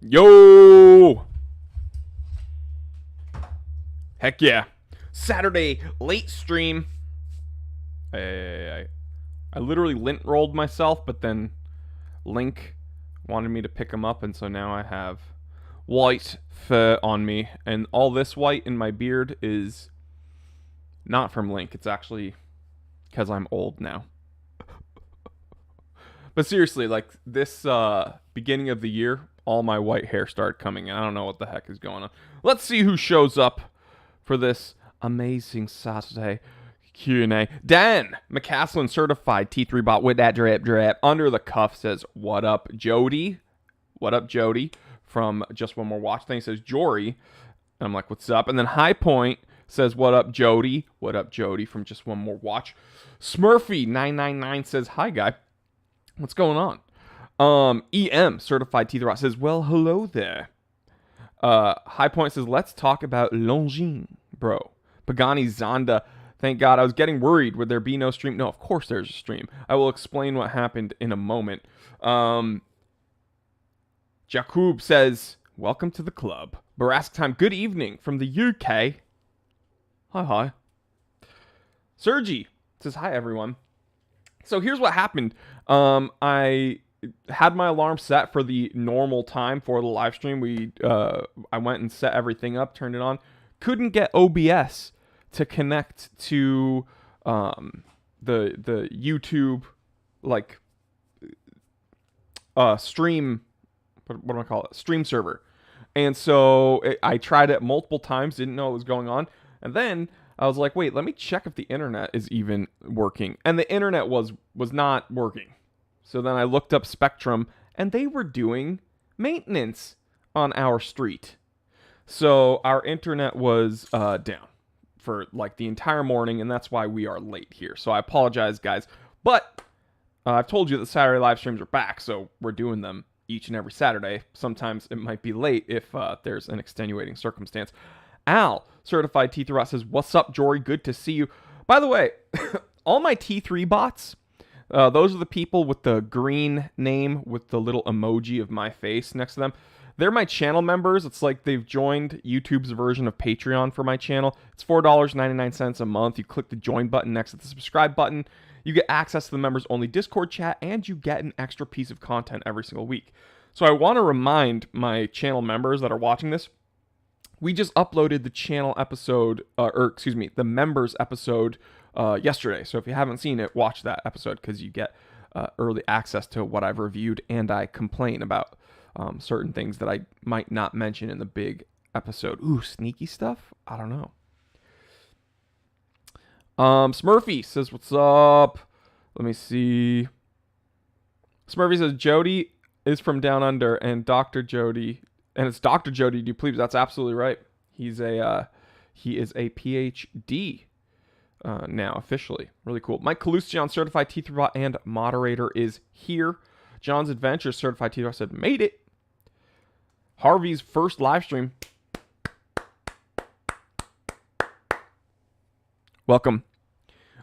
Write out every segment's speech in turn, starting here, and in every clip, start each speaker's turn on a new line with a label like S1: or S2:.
S1: Yo! Heck yeah. Saturday late stream. I literally lint rolled myself, but then Link wanted me to pick him up, and so now I have white fur on me. And all this white in my beard is not from Link. It's actually because I'm old now. But seriously, like this beginning of the year, all my white hair started coming in. I don't know what the heck is going on. Let's see who shows up for this amazing Saturday Q&A. Dan McCaslin, certified T3 bot with that drip. Under the cuff says, what up, Jody? What up, Jody? From Just One More Watch thing says, Jory. And I'm like, what's up? And then High Point says, what up, Jody? What up, Jody? From Just One More Watch. Smurfy999 says, hi, guy. What's going on? EM, certified Teeth Rot, says, well, hello there. High Point says, let's talk about Longines, bro. Pagani Zonda, thank God. I was getting worried. Would there be no stream? No, of course there's a stream. I will explain what happened in a moment. Jakub says, welcome to the club. Barask time, good evening from the UK. Hi. Sergi says, hi, everyone. So here's what happened. I had my alarm set for the normal time for the live stream. I went and set everything up, turned it on. Couldn't get OBS to connect to the YouTube like stream. What do I call it? Stream server. And so I tried it multiple times, didn't know what was going on, and then I was like, wait, let me check if the internet is even working. And the internet was not working. So then I looked up Spectrum, and they were doing maintenance on our street. So our internet was down for like the entire morning, and that's why we are late here. So I apologize, guys. But I've told you that Saturday live streams are back, so we're doing them each and every Saturday. Sometimes it might be late if there's an extenuating circumstance. Al, certified T3 bot, says, what's up, Jory? Good to see you. By the way, all my T3 bots, those are the people with the green name with the little emoji of my face next to them. They're my channel members. It's like they've joined YouTube's version of Patreon for my channel. It's $4.99 a month. You click the join button next to the subscribe button. You get access to the members only Discord chat, and you get an extra piece of content every single week. So I want to remind my channel members that are watching this, we just uploaded the channel episode, the members episode yesterday. So if you haven't seen it, watch that episode because you get early access to what I've reviewed, and I complain about certain things that I might not mention in the big episode. Ooh, sneaky stuff? I don't know. Smurfy says, what's up? Let me see. Smurfy says, Jody is from Down Under, and Dr. Jody... And it's Dr. Jody Duplessis. That's absolutely right. He is a PhD now officially. Really cool. Mike Kalustian, certified T3 bot and moderator, is here. John's Adventure, certified T3 bot, said made it. Harvey's first live stream. Welcome.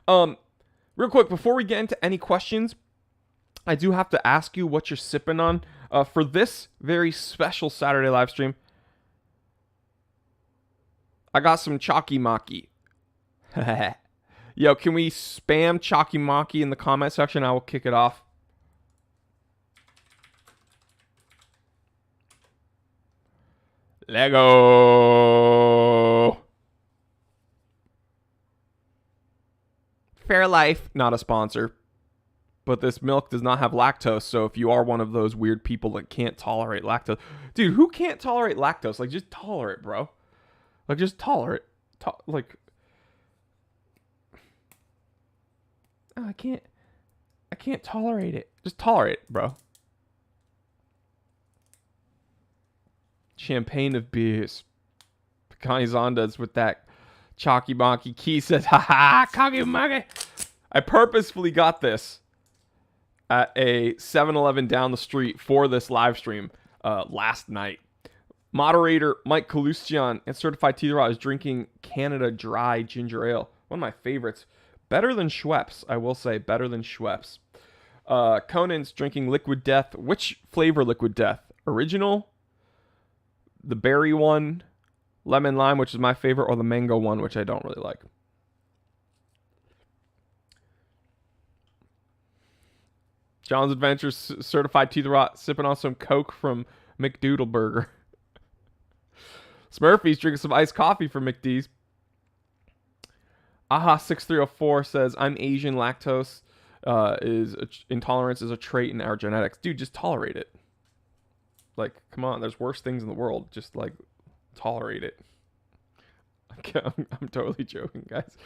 S1: Real quick before we get into any questions, I do have to ask you what you're sipping on. For this very special Saturday live stream, I got some Chalky Maki. Yo, can we spam Chalky Maki in the comment section? I will kick it off. Lego. Fairlife, not a sponsor. But this milk does not have lactose, so if you are one of those weird people that can't tolerate lactose... Dude, who can't tolerate lactose? Like, just tolerate, bro. Like, just tolerate. Like... Oh, I can't tolerate it. Just tolerate it, bro. Champagne of beers. Pekani Zonda's with that Chalky Bonky key says, haha, Kagi Magi. I purposefully got this at a 7-Eleven down the street for this live stream last night. Moderator Mike Kalustian and certified T-Rod is drinking Canada Dry Ginger Ale. One of my favorites. Better than Schweppes, I will say. Better than Schweppes. Conan's drinking Liquid Death. Which flavor Liquid Death? Original? the berry one, lemon lime, which is my favorite, or the mango one, which I don't really like. John's Adventures certified teeth rot, sipping on some Coke from McDoodleburger. Smurfy's drinking some iced coffee from McD's. Aha6304 says, I'm Asian, lactose intolerance is a trait in our genetics. Dude, just tolerate it. Like, come on, there's worse things in the world. Just, like, tolerate it. I'm totally joking, guys.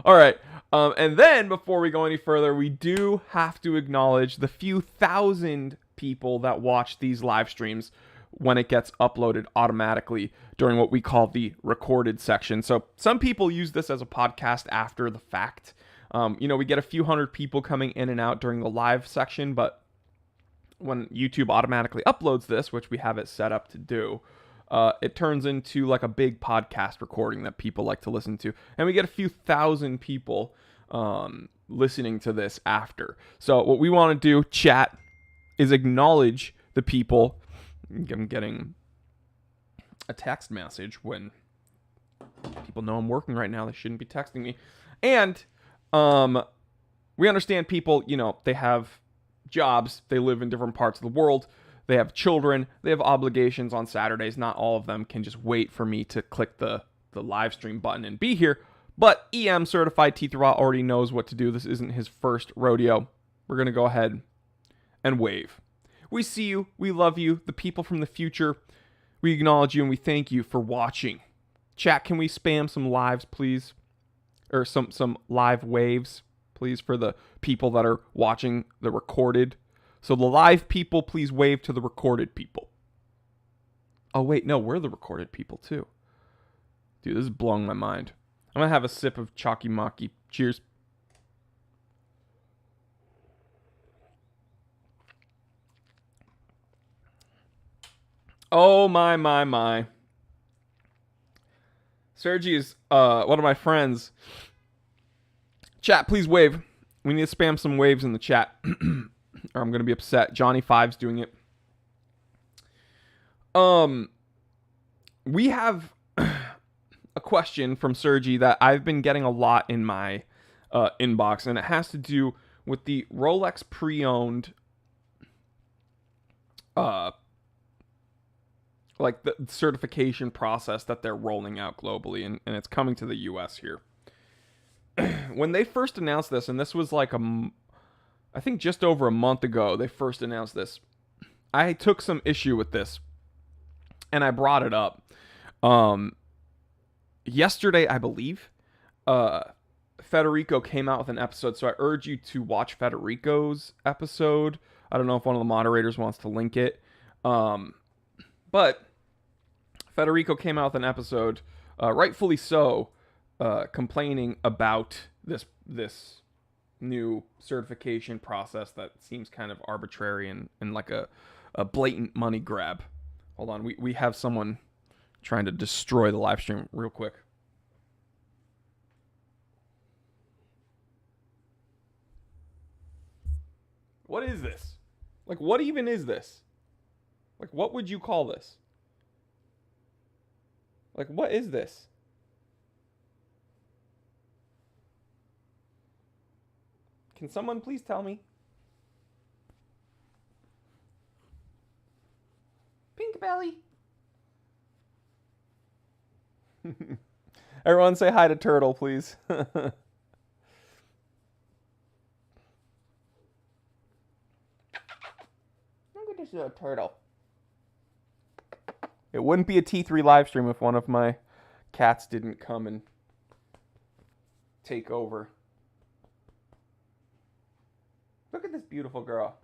S1: All right. And then, before we go any further, we do have to acknowledge the few thousand people that watch these live streams when it gets uploaded automatically during what we call the recorded section. So some people use this as a podcast after the fact. We get a few hundred people coming in and out during the live section, but when YouTube automatically uploads this, which we have it set up to do, it turns into like a big podcast recording that people like to listen to. And we get a few thousand people listening to this after. So what we want to do, chat, is acknowledge the people. I'm getting a text message when people know I'm working right now. They shouldn't be texting me. And we understand people, they have jobs. They live in different parts of the world. They have children. They have obligations on Saturdays. Not all of them can just wait for me to click the live stream button and be here. But EM Certified Teeth Rot already knows what to do. This isn't his first rodeo. We're going to go ahead and wave. We see you. We love you. The people from the future, we acknowledge you and we thank you for watching. Chat, can we spam some lives, please? Or some live waves, please, for the people that are watching the recorded. So the live people, please wave to the recorded people. Oh, wait, no, we're the recorded people, too. Dude, this is blowing my mind. I'm going to have a sip of Chalky Maki. Cheers. Oh, my. Sergi is one of my friends. Chat, please wave. We need to spam some waves in the chat. Or I'm going to be upset. Johnny Five's doing it. We have a question from Sergi that I've been getting a lot in my inbox, and it has to do with the Rolex pre-owned like the certification process that they're rolling out globally, and it's coming to the US here. When they first announced this, and this was like I think just over a month ago, they first announced this. I took some issue with this, and I brought it up. Yesterday, I believe, Federico came out with an episode, so I urge you to watch Federico's episode. I don't know if one of the moderators wants to link it. But Federico came out with an episode, rightfully so, complaining about this new certification process that seems kind of arbitrary and like a blatant money grab. Hold on, we have someone trying to destroy the live stream real quick. What is this? Like, what even is this? Like, what would you call this? Like, what is this? Can someone please tell me? Pink belly. Everyone say hi to Turtle, please. Look at this little turtle. It wouldn't be a T3 live stream if one of my cats didn't come and take over. Look at this beautiful girl.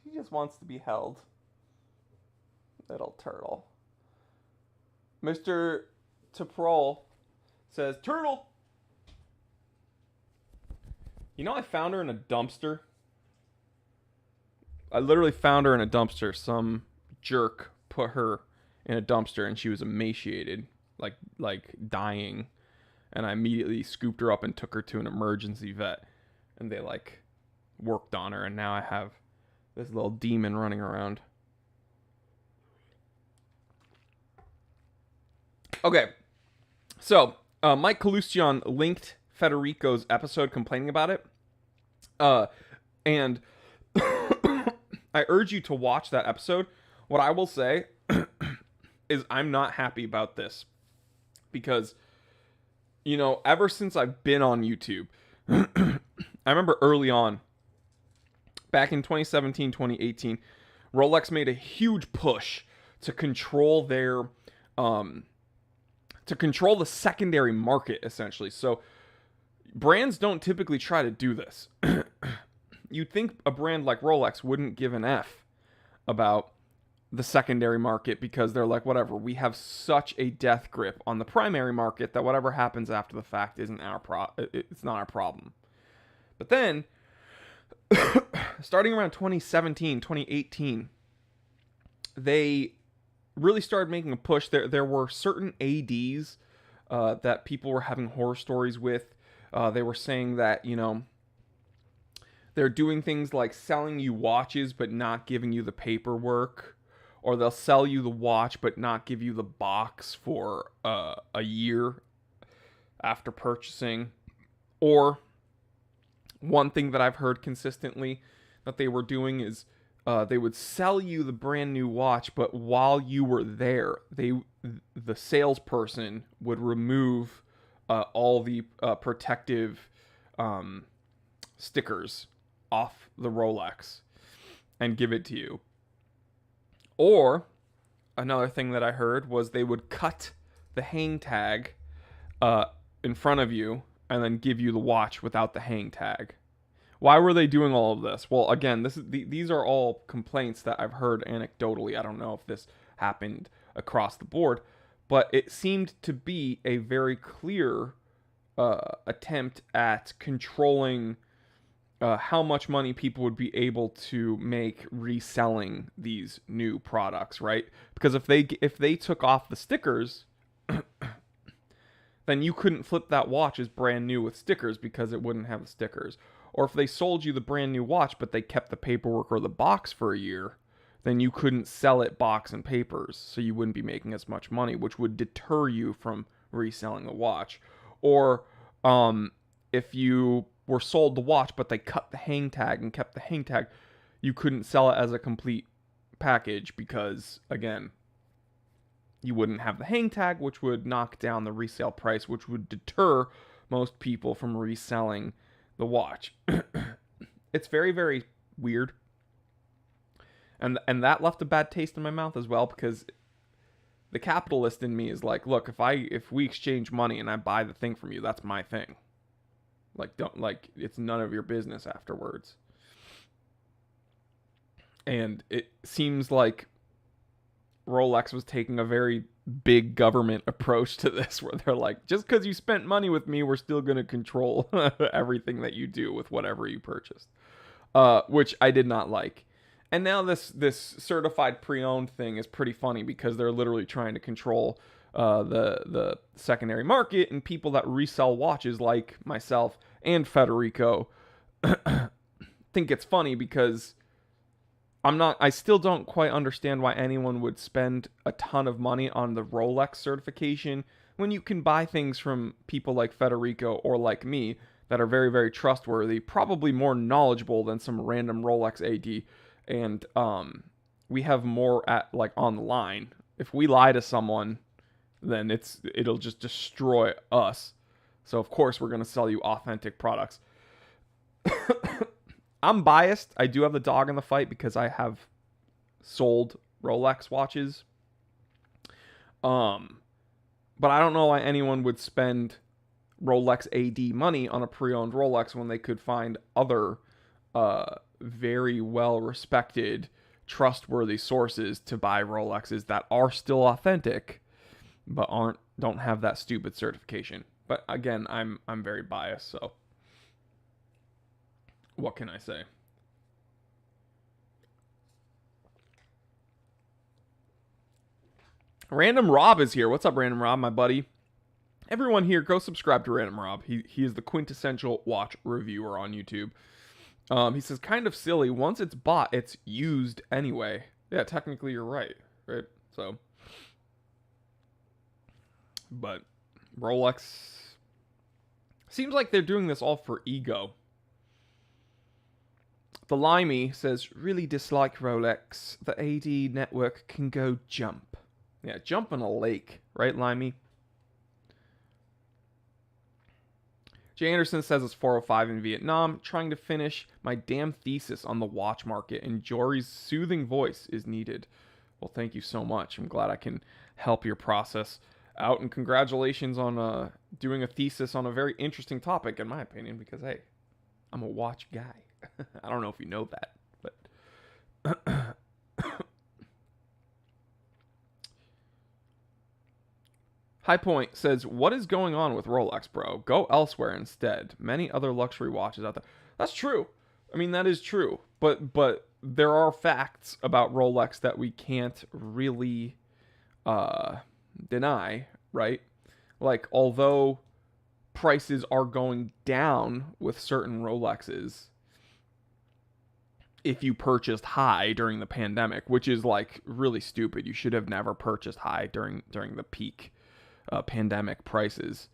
S1: She just wants to be held. Little turtle. Mr. Teprol says, Turtle! You know, I found her in a dumpster. I literally found her in a dumpster. Some jerk put her in a dumpster and she was emaciated, like dying. And I immediately scooped her up and took her to an emergency vet. And they like worked on her. And now I have this little demon running around. Okay. So Mike Kalustian linked Federico's episode complaining about it. And I urge you to watch that episode. What I will say is I'm not happy about this. Because, you know, ever since I've been on YouTube, I remember early on, back in 2017, 2018, Rolex made a huge push to control their, to control the secondary market, essentially. So brands don't typically try to do this. You'd think a brand like Rolex wouldn't give an F about the secondary market because they're like, whatever, we have such a death grip on the primary market that whatever happens after the fact isn't it's not our problem. But then starting around 2017, 2018, they really started making a push. There were certain ADs that people were having horror stories with. They were saying that, you know, they're doing things like selling you watches but not giving you the paperwork. Or they'll sell you the watch but not give you the box for a year after purchasing. Or one thing that I've heard consistently that they were doing is they would sell you the brand new watch, but while you were there, the salesperson would remove all the protective stickers off the Rolex and give it to you. Or another thing that I heard was they would cut the hang tag in front of you and then give you the watch without the hang tag. Why were they doing all of this? Well, again, these are all complaints that I've heard anecdotally. I don't know if this happened across the board, but it seemed to be a very clear attempt at controlling how much money people would be able to make reselling these new products, right? Because if they took off the stickers, then you couldn't flip that watch as brand new with stickers because it wouldn't have the stickers. Or if they sold you the brand new watch but they kept the paperwork or the box for a year, then you couldn't sell it box and papers, so you wouldn't be making as much money, which would deter you from reselling the watch. Or if you were sold the watch but they cut the hang tag and kept the hang tag, you couldn't sell it as a complete package because, again, you wouldn't have the hang tag, which would knock down the resale price, which would deter most people from reselling the watch. It's very, very weird. And that left a bad taste in my mouth as well, because the capitalist in me is like, look, if we exchange money and I buy the thing from you, that's my thing. It's none of your business afterwards. And it seems like Rolex was taking a very big government approach to this, where they're like, just because you spent money with me, we're still going to control everything that you do with whatever you purchased, which I did not like. And now this certified pre-owned thing is pretty funny because they're literally trying to control the secondary market, and people that resell watches like myself and Federico think it's funny because I still don't quite understand why anyone would spend a ton of money on the Rolex certification when you can buy things from people like Federico or like me that are very, very trustworthy, probably more knowledgeable than some random Rolex AD. And we have more on the line. If we lie to someone, then it'll just destroy us. So of course we're going to sell you authentic products. I'm biased. I do have the dog in the fight because I have sold Rolex watches. But I don't know why anyone would spend Rolex AD money on a pre-owned Rolex when they could find other very well-respected, trustworthy sources to buy Rolexes that are still authentic, but don't have that stupid certification. But again, I'm very biased, so what can I say? Random Rob is here. What's up, Random Rob, my buddy? Everyone here, go subscribe to Random Rob. He is the quintessential watch reviewer on YouTube. He says, kind of silly. Once it's bought, it's used anyway. Yeah, technically you're right? So, but Rolex seems like they're doing this all for ego. The Limey says, really dislike Rolex. The AD network can go jump. Yeah, jump in a lake, right, Limey? Jay Anderson says it's 4:05 in Vietnam, trying to finish my damn thesis on the watch market, and Jory's soothing voice is needed. Well, thank you so much. I'm glad I can help your process out, and congratulations on doing a thesis on a very interesting topic, in my opinion, because, hey, I'm a watch guy. I don't know if you know that, but... High Point says, what is going on with Rolex, bro? Go elsewhere instead. Many other luxury watches out there. That's true. I mean, that is true. But there are facts about Rolex that we can't really deny, right? Like, although prices are going down with certain Rolexes, if you purchased high during the pandemic, which is like really stupid. You should have never purchased high during the peak pandemic prices.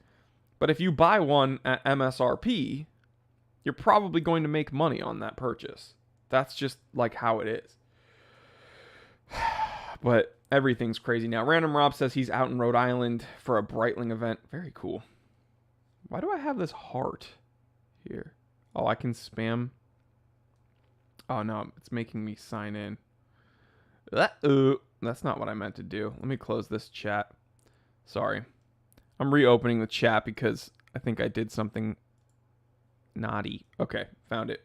S1: But if you buy one at MSRP, you're probably going to make money on that purchase. That's just like how it is. But everything's crazy now. Random Rob says he's out in Rhode Island for a Breitling event. Very cool. Why do I have this heart here? Oh, I can spam. Oh no, it's making me sign in. That's not what I meant to do. Let me close this chat. Sorry. I'm reopening the chat because I think I did something naughty. Okay, found it.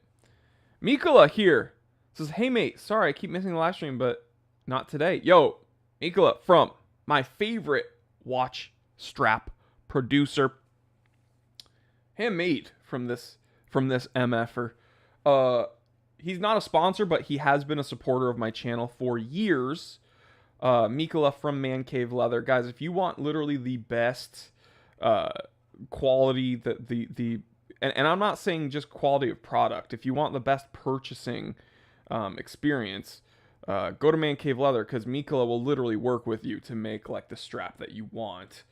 S1: Mikola here says, hey mate, sorry I keep missing the live stream, but not today. Yo, Mikola from my favorite watch strap producer. Handmade from this MFer. He's not a sponsor, but he has been a supporter of my channel for years. Mikola from Man Cave Leather. Guys, if you want literally the best quality, and I'm not saying just quality of product. If you want the best purchasing experience, go to Man Cave Leather, because Mikola will literally work with you to make like the strap that you want.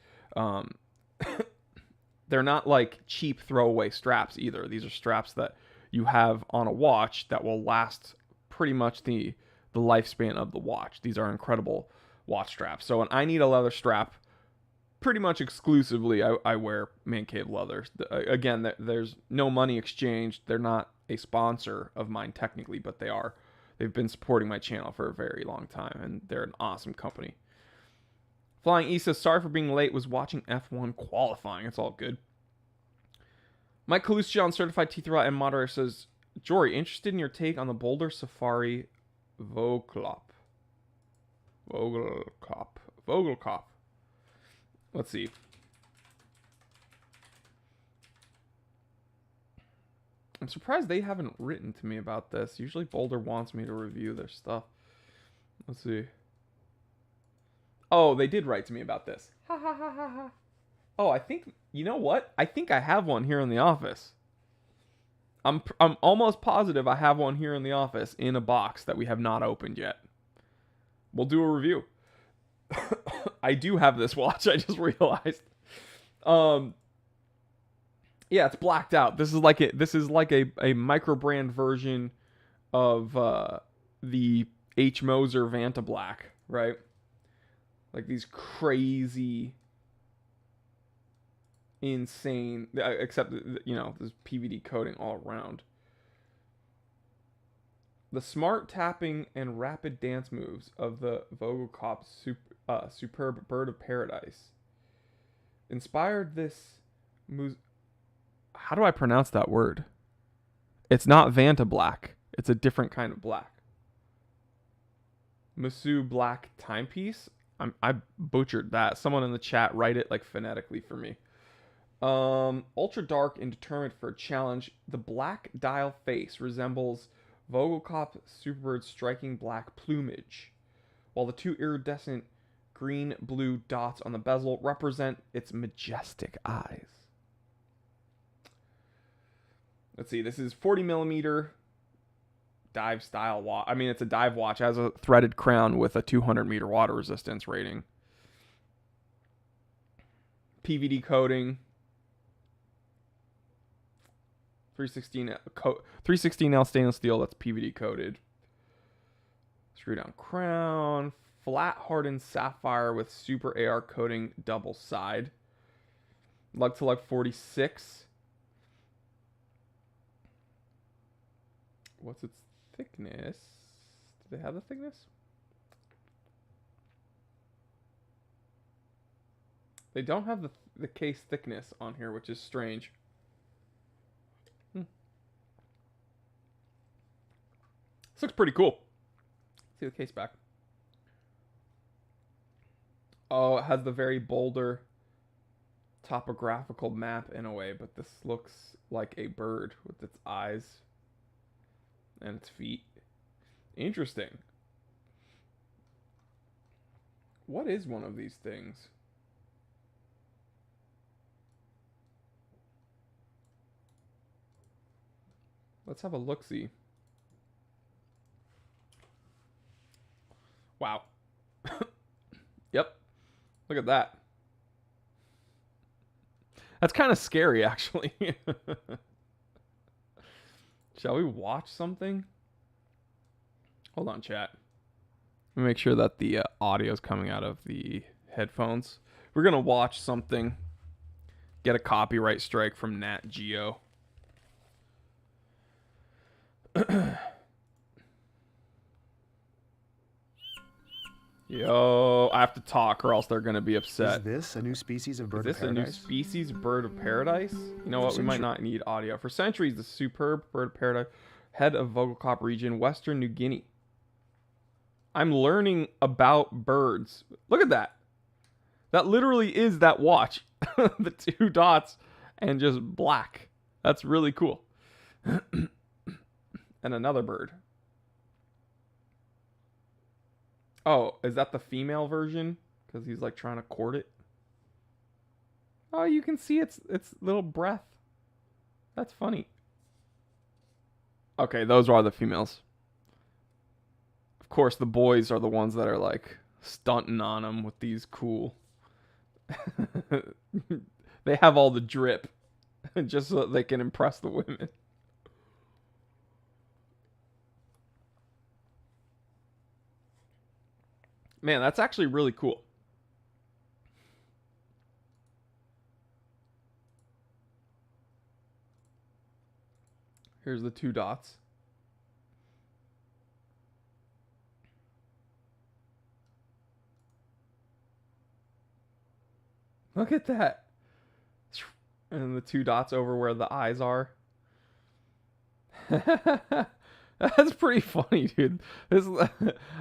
S1: They're not like cheap throwaway straps either. These are straps that you have on a watch that will last pretty much the lifespan of the watch. These are incredible watch straps. So when I need a leather strap, pretty much exclusively I wear Man Cave Leather. Again, there's no money exchanged. They're not a sponsor of mine technically, but they are. They've been supporting my channel for a very long time, and they're an awesome company. Flying East says, sorry for being late, was watching F1 qualifying. It's all good. Mike Kalusjan, certified T3 and moderator, says, Jory, interested in your take on the Boulder Safari Vogelkop. Let's see. I'm surprised they haven't written to me about this. Usually Boulder wants me to review their stuff. Let's see. Oh, they did write to me about this. Ha ha ha ha ha. Oh, I think, you know what? I think I have one here in the office. I'm almost positive I have one here in the office in a box that we have not opened yet. We'll do a review. I do have this watch, I just realized. Yeah, it's blacked out. This is like a micro brand version of the H. Moser Vanta Black, right? Like these crazy, insane, except, you know, there's PVD coating all around. The smart tapping and rapid dance moves of the Vogelkop superb bird of paradise inspired this how do I pronounce that word? It's not Vanta Black. It's a different kind of black. Musu Black timepiece. I butchered that. Someone in the chat write it like phonetically for me. Ultra dark and determined for a challenge. The black dial face resembles Vogelkop Superbird's striking black plumage, while the two iridescent green blue dots on the bezel represent its majestic eyes. Let's see, this is 40 millimeter dive style watch. I mean, it's a dive watch. It has a threaded crown with a 200 meter water resistance rating. PVD coating. 316L stainless steel that's PVD coated. Screw down crown. Flat hardened sapphire with super AR coating double side. Lug to lug 46. What's its thickness? Do they have the thickness? They don't have the case thickness on here, which is strange. This looks pretty cool. See the case back. Oh, it has the very Boulder topographical map in a way, but this looks like a bird with its eyes and its feet. Interesting. What is one of these things? Let's have a look-see. Wow. Yep. Look at that. That's kind of scary, actually. Shall we watch something? Hold on, chat. Let me make sure that the audio is coming out of the headphones. We're going to watch something. Get a copyright strike from Nat Geo. Yo, I have to talk or else they're going to be upset.
S2: Is this a new species of bird of paradise?
S1: Is this a new species of bird of paradise? You know what? We might not need audio. For centuries, the superb bird of paradise, head of Vogelkop region, Western New Guinea. I'm learning about birds. Look at that. That literally is that watch. The two dots and just black. That's really cool. And another bird. Oh, is that the female version? Because he's like trying to court it. Oh, you can see its little breath. That's funny. Okay, those are the females. Of course, the boys are the ones that are like stunting on them with these cool. They have all the drip just so that they can impress the women. Man, that's actually really cool. Here's the two dots. Look at that. And the two dots over where the eyes are. That's pretty funny, dude.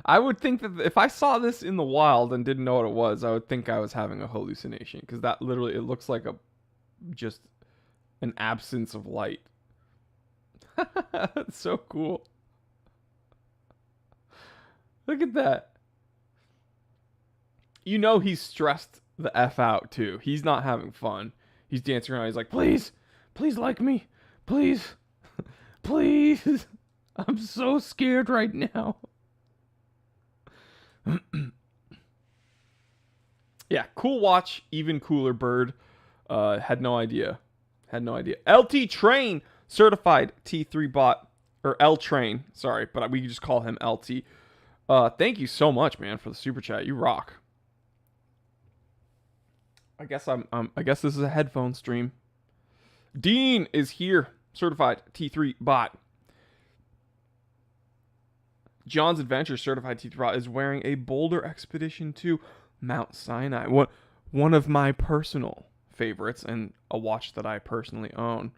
S1: I would think that if I saw this in the wild and didn't know what it was, I would think I was having a hallucination. Because that literally, it looks like just an absence of light. That's so cool. Look at that. You know he's stressed the F out, too. He's not having fun. He's dancing around. He's like, please, please like me. Please, please. I'm so scared right now. Yeah, cool watch, even cooler bird. Had no idea. LT Train certified T3 bot, or L Train, sorry, but we just call him LT. Thank you so much, man, for the super chat. You rock. I guess I guess this is a headphone stream. Dean is here, certified T3 bot. John's Adventure certified T3 bot is wearing a Boulder Expedition to Mount Sinai. One of my personal favorites and a watch that I personally own.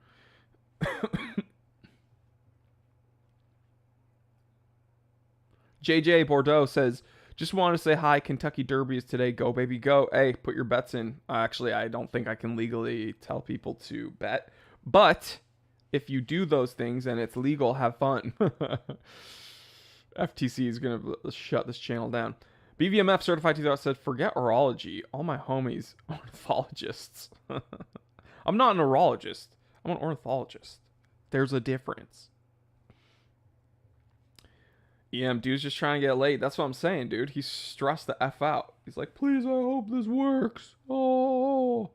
S1: JJ Bordeaux says, just want to say hi. Kentucky Derby is today. Go, baby, go. Hey, put your bets in. Actually, I don't think I can legally tell people to bet. But if you do those things and it's legal, have fun. FTC is going to shut this channel down. BVMF certified 2000 said, forget orology. All my homies ornithologists. I'm not an orologist. I'm an ornithologist. There's a difference. Dude's just trying to get laid. That's what I'm saying, dude. He's stressed the F out. He's like, please, I hope this works. Oh.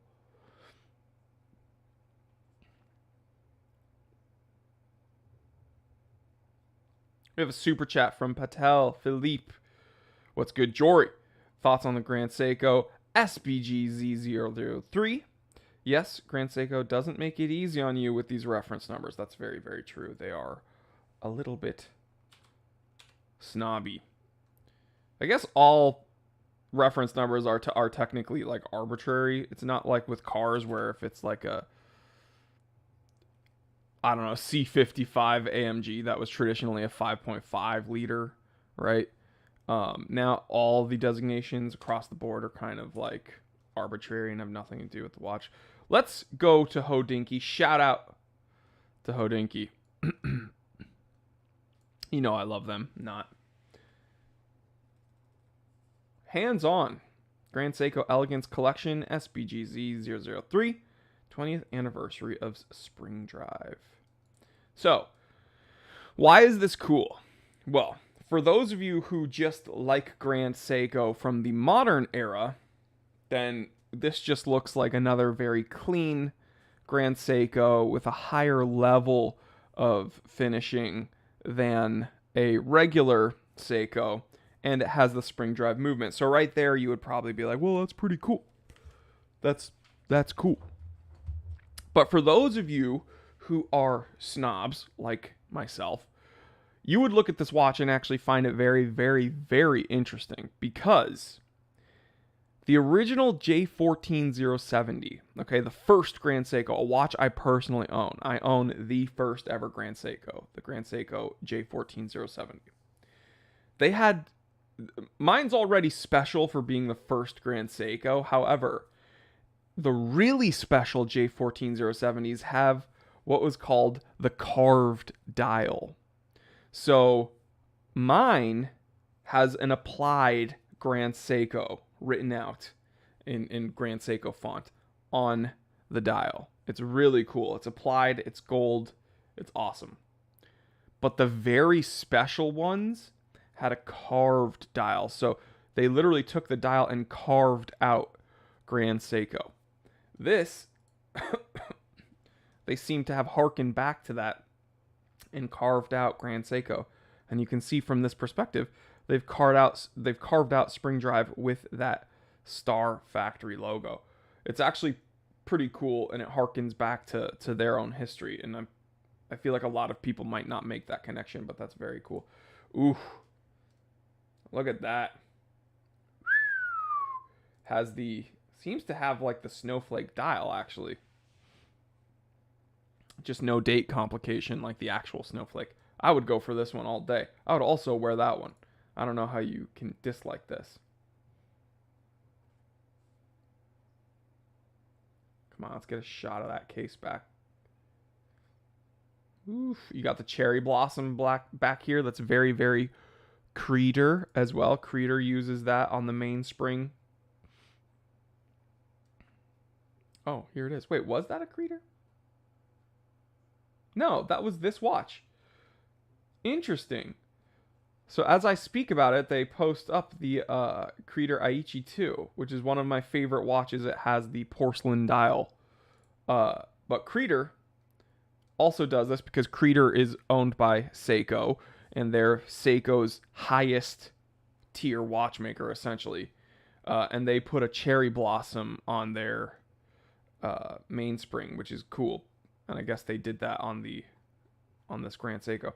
S1: We have a super chat from Patel Philippe. What's good, Jory? Thoughts on the Grand Seiko SBG Z003? Yes, Grand Seiko doesn't make it easy on you with these reference numbers. That's very, very true. They are a little bit snobby. I guess all reference numbers are technically like arbitrary. It's not like with cars where if it's like a, I don't know, C55 AMG that was traditionally a 5.5 liter, right? Now all the designations across the board are kind of like arbitrary and have nothing to do with the watch. Let's go to Hodinky. Shout out to Hodinky. You know I love them. Not. Hands on. Grand Seiko Elegance Collection SBGZ003. 20th anniversary of Spring Drive. So, why is this cool? Well, for those of you who just like Grand Seiko from the modern era, then this just looks like another very clean Grand Seiko with a higher level of finishing than a regular Seiko, and it has the spring drive movement. So right there you would probably be like, well, that's pretty cool. That's cool. But for those of you who are snobs like myself, you would look at this watch and actually find it very, very, very interesting, because the original J14070, okay, the first Grand Seiko, a watch I personally own. I own the first ever Grand Seiko, the Grand Seiko J14070. They had, mine's already special for being the first Grand Seiko. However, the really special J14070s have what was called the carved dial. So mine has an applied Grand Seiko written out in Grand Seiko font on the dial. It's really cool. It's applied, it's gold, it's awesome. But the very special ones had a carved dial. So they literally took the dial and carved out Grand Seiko. This, they seem to have harkened back to that and carved out Grand Seiko. And you can see from this perspective, they've carved out spring drive with that Star Factory logo. It's actually pretty cool, and it harkens back to their own history. And I feel like a lot of people might not make that connection, but that's very cool. Ooh, look at that. Seems to have like the snowflake dial, actually. Just no date complication like the actual snowflake. I would go for this one all day. I would also wear that one. I don't know how you can dislike this. Come on, let's get a shot of that case back. Oof, you got the cherry blossom black back here. That's very, very Creeder as well. Creeder uses that on the mainspring. Oh, here it is. Wait, was that a Creeder? No, that was this watch. Interesting. So as I speak about it, they post up the Creeder Aichi 2, which is one of my favorite watches. It has the porcelain dial. But Creeder also does this because Creeder is owned by Seiko, and they're Seiko's highest tier watchmaker, essentially. And they put a cherry blossom on their mainspring, which is cool. And I guess they did that on this Grand Seiko.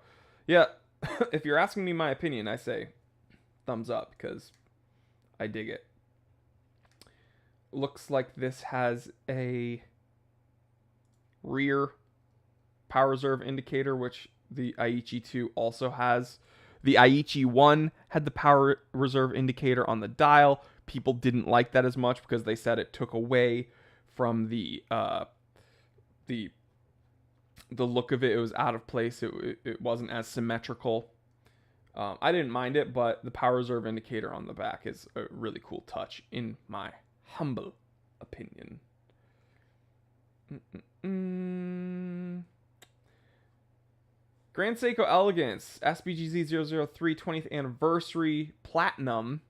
S1: Yeah, if you're asking me my opinion, I say thumbs up because I dig it. Looks like this has a rear power reserve indicator, which the Aichi 2 also has. The Aichi 1 had the power reserve indicator on the dial. People didn't like that as much because they said it took away from the look of it. It was out of place. It wasn't as symmetrical. I didn't mind it, but the power reserve indicator on the back is a really cool touch, in my humble opinion. Grand Seiko Elegance SBGZ003 20th Anniversary Platinum.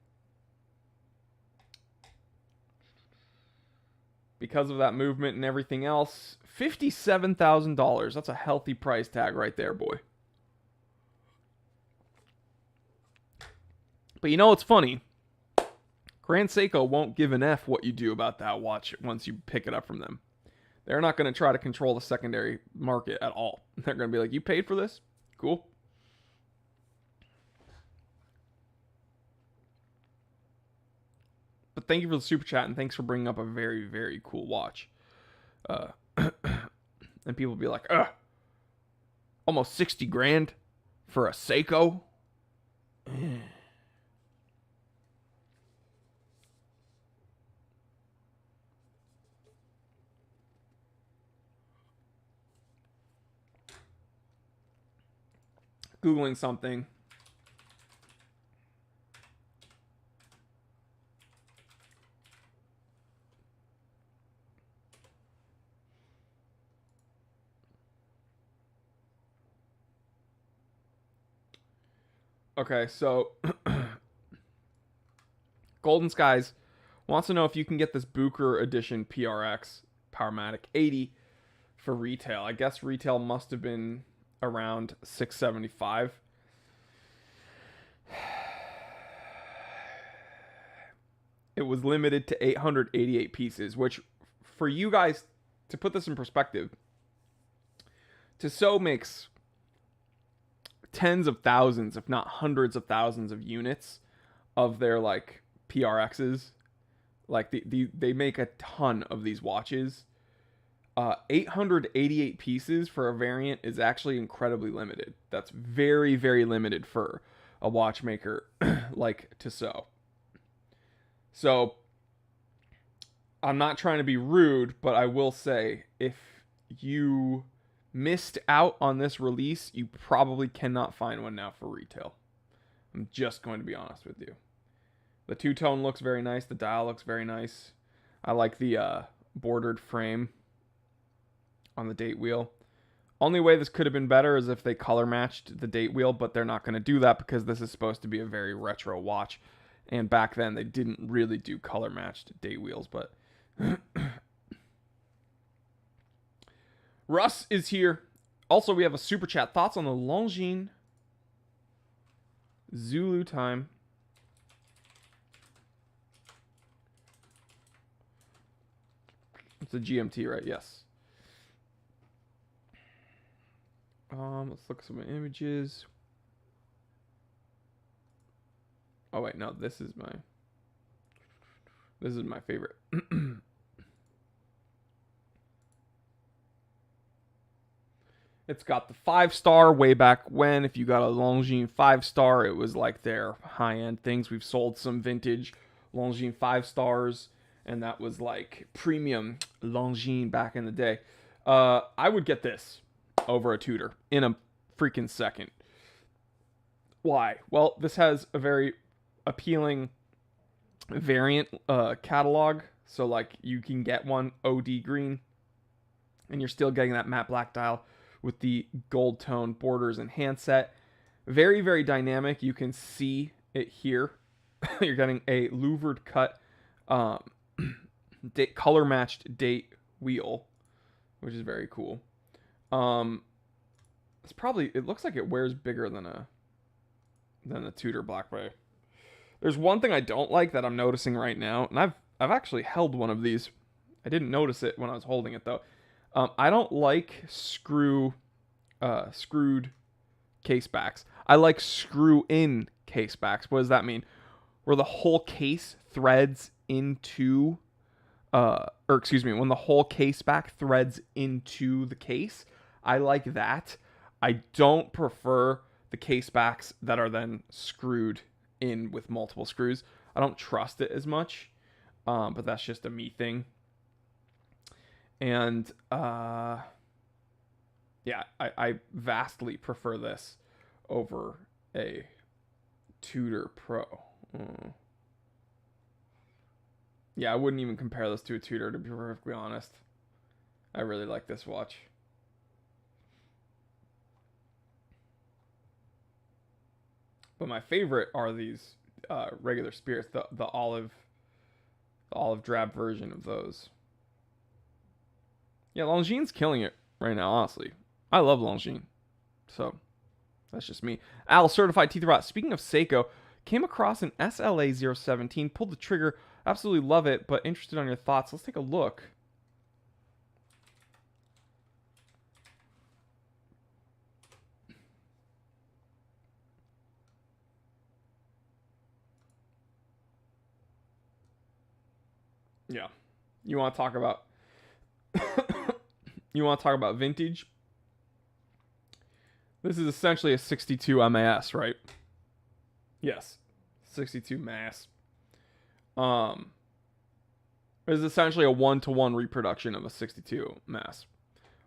S1: Because of that movement and everything else, $57,000. That's a healthy price tag right there, boy. But you know what's funny? Grand Seiko won't give an F what you do about that watch once you pick it up from them. They're not going to try to control the secondary market at all. They're going to be like, you paid for this? Cool. But thank you for the super chat, and thanks for bringing up a very, very cool watch. And people be like, almost 60 grand for a Seiko? Googling something. Okay, so Golden Skies wants to know if you can get this Booker Edition PRX Powermatic 80 for retail. I guess retail must have been around $675. It was limited to 888 pieces, which, for you guys, to put this in perspective, Tissot makes tens of thousands, if not hundreds of thousands of units of their like PRXs. Like they make a ton of these watches. 888 pieces for a variant is actually incredibly limited. That's very, very limited for a watchmaker like Tissot. So I'm not trying to be rude, but I will say if you missed out on this release, you probably cannot find one now for retail. I'm just going to be honest with you. The two-tone looks very nice. The dial looks very nice. I like the bordered frame on the date wheel. Only way this could have been better is if they color matched the date wheel, but they're not going to do that because this is supposed to be a very retro watch. And back then they didn't really do color matched date wheels, but Russ is here. Also, we have a super chat. Thoughts on the Longines Zulu time? It's a GMT, right? Yes. Let's look at some images. Oh wait, no, this is my favorite. It's got the 5-star way back when. If you got a Longines 5-star, it was like their high-end things. We've sold some vintage Longines 5-stars, and that was like premium Longines back in the day. I would get this over a Tudor in a freaking second. Why? Well, this has a very appealing variant catalog. So like you can get one OD green, and you're still getting that matte black dial with the gold tone borders and handset. Very, very dynamic. You can see it here. You're getting a louvered cut color matched date wheel, which is very cool. It looks like it wears bigger than a Tudor Black Bay. There's one thing I don't like that I'm noticing right now, and I've actually held one of these. I didn't notice it when I was holding it though. I don't like screwed case backs. I like screw-in case backs. What does that mean? Where the whole case threads into, when the whole case back threads into the case. I like that. I don't prefer the case backs that are then screwed in with multiple screws. I don't trust it as much, but that's just a me thing. And yeah, I vastly prefer this over a Tudor Pro. Yeah, I wouldn't even compare this to a Tudor, to be perfectly honest. I really like this watch. But my favorite are these regular spirits, the olive drab version of those. Yeah, Longines killing it right now, honestly. I love Longines. So, that's just me. Al, certified teeth rot. Speaking of Seiko, came across an SLA017, pulled the trigger, absolutely love it, but interested on your thoughts. Let's take a look. Yeah. You want to talk about vintage? This is essentially a 62 MAS, right? Yes. 62 MAS. It is essentially a 1-to-1 reproduction of a 62 MAS.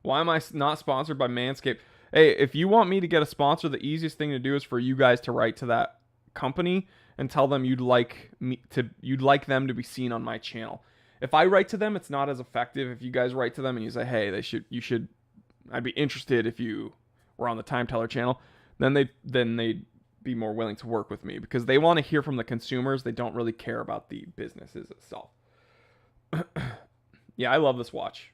S1: Why am I not sponsored by Manscaped? Hey, if you want me to get a sponsor, the easiest thing to do is for you guys to write to that company and tell them you'd like them to be seen on my channel. If I write to them, it's not as effective. If you guys write to them and you say, "Hey, I'd be interested if you were on the Time Teller channel," then they'd be more willing to work with me because they want to hear from the consumers. They don't really care about the businesses itself. Yeah, I love this watch.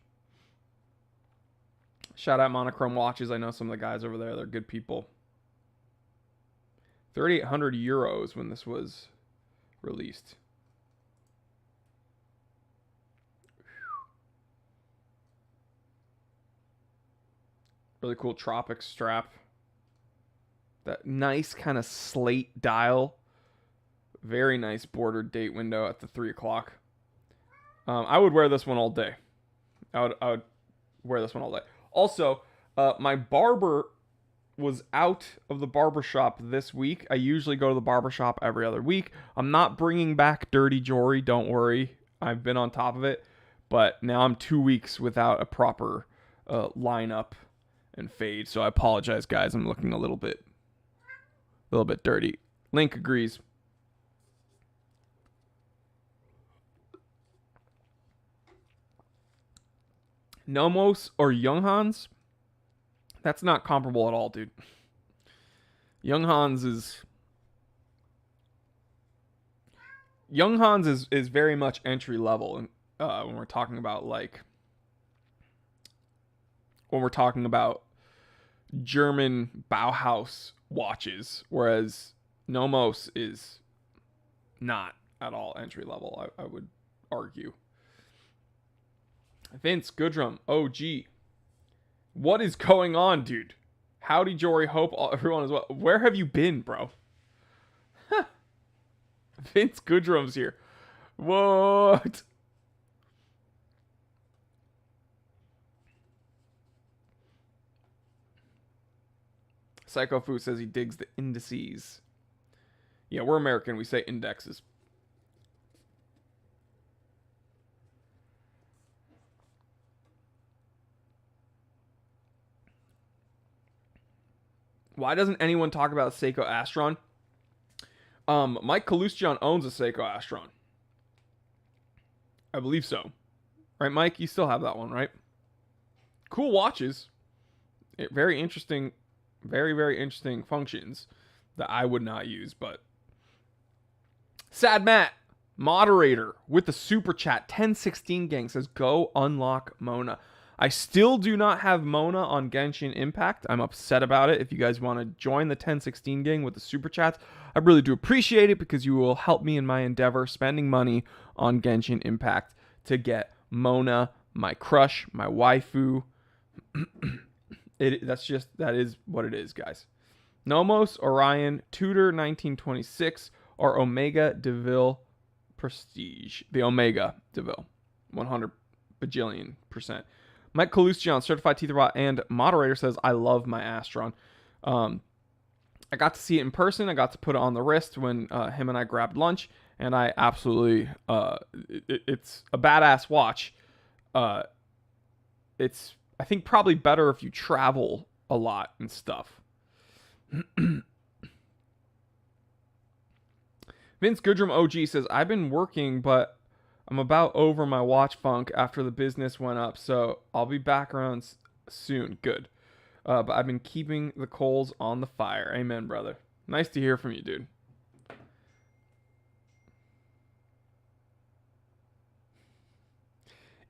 S1: Shout out Monochrome Watches. I know some of the guys over there. They're good people. 3,800 euros when this was released. Really cool Tropic strap. That nice kind of slate dial. Very nice bordered date window at the 3 o'clock. I would wear this one all day. I would wear this one all day. Also, my barber was out of the barbershop this week. I usually go to the barbershop every other week. I'm not bringing back dirty jewelry. Don't worry. I've been on top of it. But now I'm 2 weeks without a proper lineup and fade. So I apologize, guys. I'm looking a little bit dirty. Link agrees. Nomos or Younghans? That's not comparable at all, dude. Younghans is very much entry level, and when we're talking about German Bauhaus watches, whereas Nomos is not at all entry level. I would argue. Vince Goodrum, OG. What is going on, dude? Howdy, Jory. Hope everyone is well. Where have you been, bro? Vince Goodrum's here. What? Psycho Fu says he digs the indices. Yeah, we're American. We say indexes. Why doesn't anyone talk about Seiko Astron? Mike Kalustian owns a Seiko Astron. I believe so. Right, Mike? You still have that one, right? Cool watches. Very interesting. Very, very interesting functions that I would not use, but... Sad Matt, moderator, with the super chat, 1016 gang, says, go unlock Mona. I still do not have Mona on Genshin Impact. I'm upset about it. If you guys want to join the 1016 gang with the super chats, I really do appreciate it because you will help me in my endeavor spending money on Genshin Impact to get Mona, my crush, my waifu. That is what it is, guys. Nomos, Orion, Tudor 1926, or Omega DeVille Prestige. The Omega DeVille. 100 bajillion%. Mike Kalustian, certified teeth rot and moderator, says, I love my Astron. I got to see it in person. I got to put it on the wrist when him and I grabbed lunch, and I absolutely, it's a badass watch. It's, I think, probably better if you travel a lot and stuff. Vince Goodrum OG says, I've been working, but I'm about over my watch funk after the business went up, so I'll be back around soon. Good. But I've been keeping the coals on the fire. Amen, brother. Nice to hear from you, dude.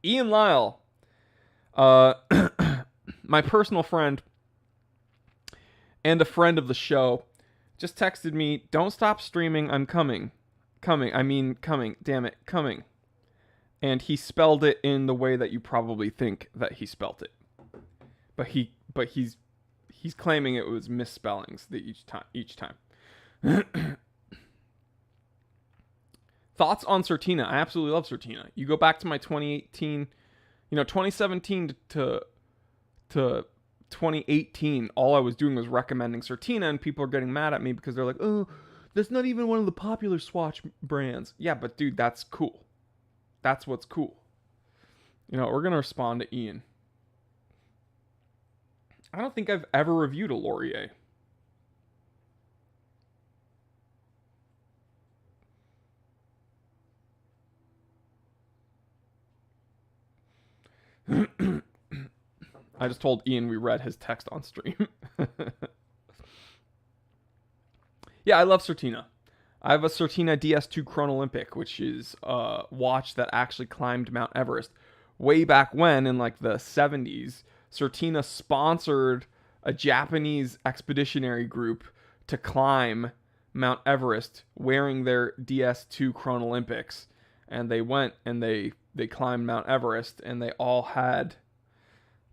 S1: Ian Lyle, my personal friend and a friend of the show, just texted me, don't stop streaming, I'm coming. Coming. Damn it, coming. And he spelled it in the way that you probably think that he spelt it. But he's claiming it was misspellings each time. Thoughts on Certina? I absolutely love Certina. You go back to my 2018, 2017 to 2018, all I was doing was recommending Certina, and people are getting mad at me because they're like, oh, that's not even one of the popular Swatch brands. Yeah, but dude, that's cool. That's what's cool. We're going to respond to Ian. I don't think I've ever reviewed a Laurier. I just told Ian we read his text on stream. Yeah, I love Certina. I have a Certina DS2 Chronolympic, which is a watch that actually climbed Mount Everest. Way back when, in like the 70s, Certina sponsored a Japanese expeditionary group to climb Mount Everest wearing their DS2 Chronolympics. And they went and they climbed Mount Everest, and they all had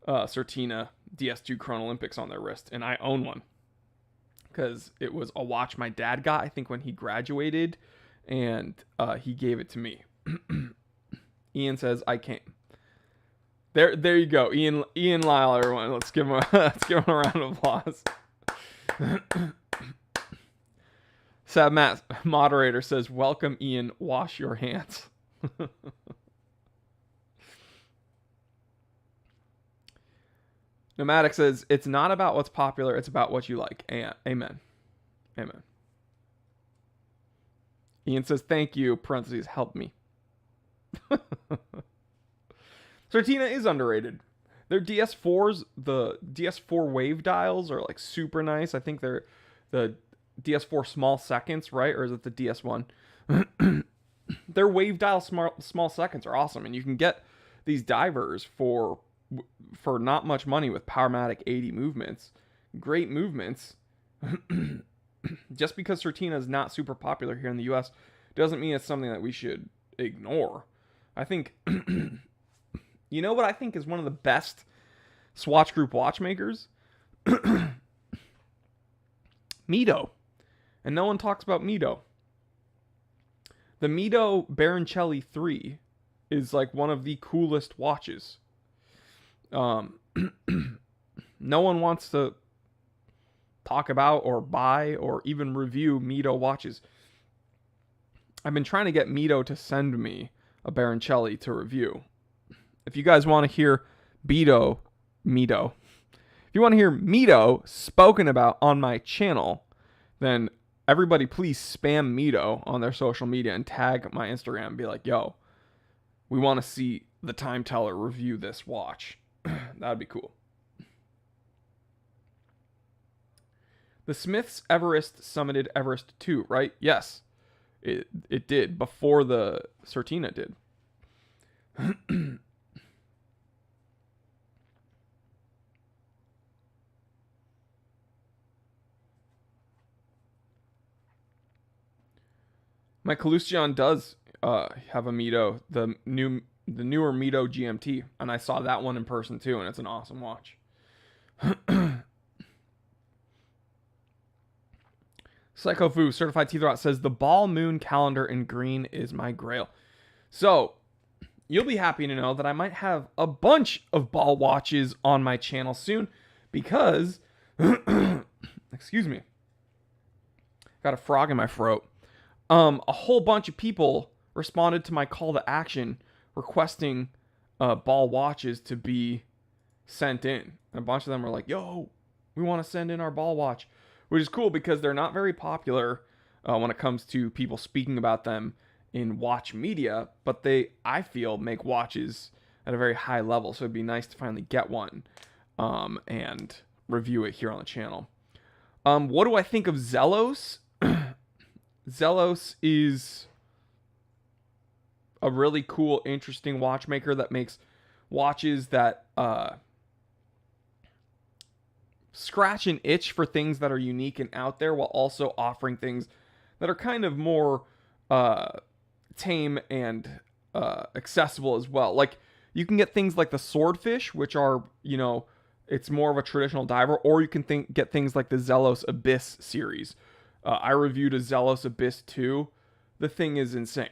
S1: Certina DS2 Chronolympics on their wrist, and I own one because it was a watch my dad got, I think, when he graduated, and he gave it to me. Ian says I came. There you go, Ian Lyle, everyone. Let's give him a round of applause. Sad Matt moderator says, "Welcome, Ian. Wash your hands." Nomadic says, it's not about what's popular, it's about what you like. Amen. Amen. Ian says, thank you, parentheses, help me. Certina is underrated. Their DS4s, the DS4 wave dials are like super nice. I think they're the DS4 small seconds, right? Or is it the DS1? Their wave dial small seconds are awesome. And you can get these divers for not much money with Powermatic 80 movements. Great movements. Just because Certina is not super popular here in the US doesn't mean it's something that we should ignore. I think, you know what I think is one of the best Swatch Group watchmakers? Mito. And no one talks about Mito. The Mito Baroncelli 3 is like one of the coolest watches. No one wants to talk about or buy or even review Mito watches. I've been trying to get Mito to send me a Baroncelli to review. If you guys want to hear Mito, if you want to hear Mito spoken about on my channel, then everybody please spam Mito on their social media and tag my Instagram and be like, yo, we want to see the Time Teller review this watch. That would be cool. The Smiths Everest summited Everest 2, right? Yes, it did before the Certina did. My Calustion does have a Mito, the newer Mito GMT, and I saw that one in person too, and it's an awesome watch. Psycho Fu, Certified Teeth Rot, says the Ball Moon calendar in green is my grail. So, you'll be happy to know that I might have a bunch of ball watches on my channel soon because, excuse me, got a frog in my throat. A whole bunch of people responded to my call to action requesting ball watches to be sent in. And a bunch of them were like, yo, we want to send in our ball watch, which is cool because they're not very popular. when it comes to people speaking about them in watch media, but I feel, make watches at a very high level. So it'd be nice to finally get one and review it here on the channel. What do I think of Zelos? Zelos is a really cool, interesting watchmaker that makes watches that scratch an itch for things that are unique and out there, while also offering things that are kind of more tame and accessible as well. Like, you can get things like the Swordfish, which are, you know, it's more of a traditional diver, or you can get things like the Zelos Abyss series. I reviewed a Zelos Abyss 2. The thing is insane.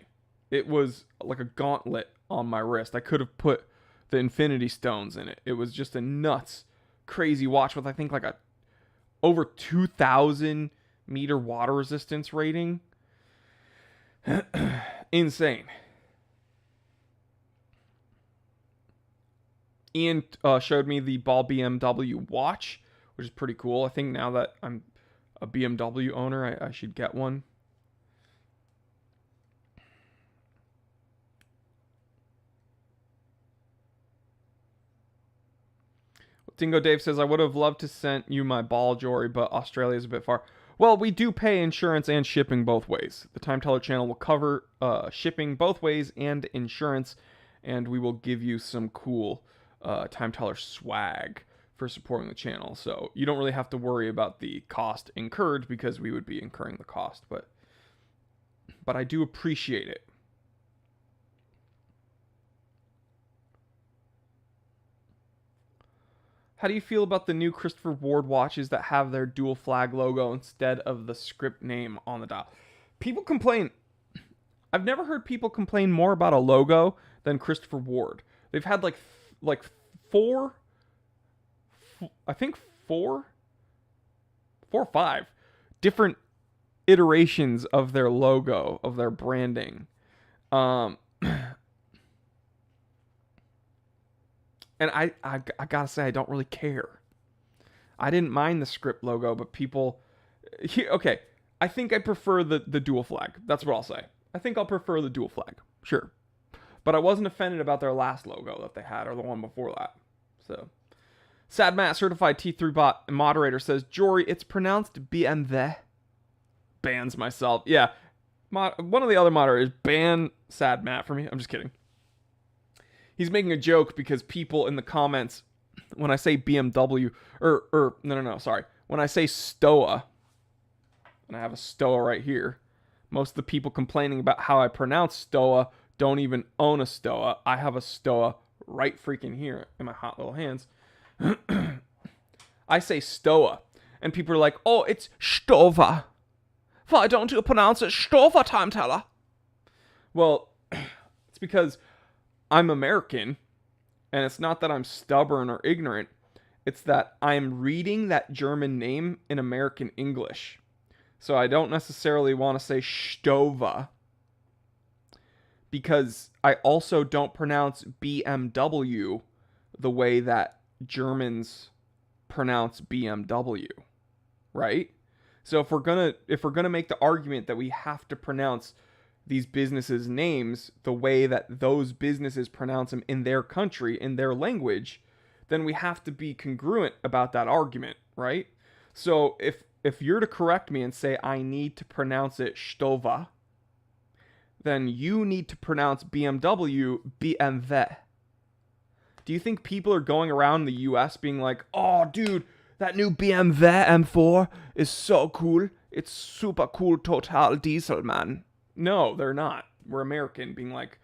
S1: It was like a gauntlet on my wrist. I could have put the Infinity Stones in it. It was just a nuts, crazy watch with, I think, like a over 2,000 meter water resistance rating. Insane. Ian showed me the Ball BMW watch, which is pretty cool. I think now that I'm a BMW owner, I should get one. Dingo Dave says, I would have loved to send you my ball jewelry, but Australia is a bit far. Well, we do pay insurance and shipping both ways. The Time Teller channel will cover shipping both ways and insurance, and we will give you some cool Time Teller swag for supporting the channel. So you don't really have to worry about the cost incurred, because we would be incurring the cost, but I do appreciate it. How do you feel about the new Christopher Ward watches that have their dual flag logo instead of the script name on the dial? People complain. I've never heard people complain more about a logo than Christopher Ward. They've had like four or five different iterations of their logo, of their branding. And I gotta say, I don't really care. I didn't mind the script logo, but people... Okay, I think I prefer the dual flag. That's what I'll say. I think I'll prefer the dual flag. Sure. But I wasn't offended about their last logo that they had, or the one before that. So... Sad Matt, certified T3 bot moderator, says, Jory, it's pronounced BMW. Bans myself. Yeah. One of the other moderators ban Sad Matt for me. I'm just kidding. He's making a joke because people in the comments, when I say BMW, sorry. When I say Stoa, and I have a Stoa right here, most of the people complaining about how I pronounce Stoa don't even own a Stoa. I have a Stoa right freaking here in my hot little hands. I say Stoa, and people are like, oh, it's Stova. Why don't you pronounce it Stova, Time Teller? Well, it's because I'm American, and it's not that I'm stubborn or ignorant. It's that I'm reading that German name in American English. So I don't necessarily want to say Stova, because I also don't pronounce BMW the way that Germans pronounce BMW, right? So if we're gonna make the argument that we have to pronounce these businesses' names the way that those businesses pronounce them in their country, in their language, then we have to be congruent about that argument, right? So if you're to correct me and say I need to pronounce it Stova, then you need to pronounce BMW BMW. Do you think people are going around the US being like, oh, dude, that new BMW M4 is so cool. It's super cool total diesel, man. No, they're not. We're American, being like,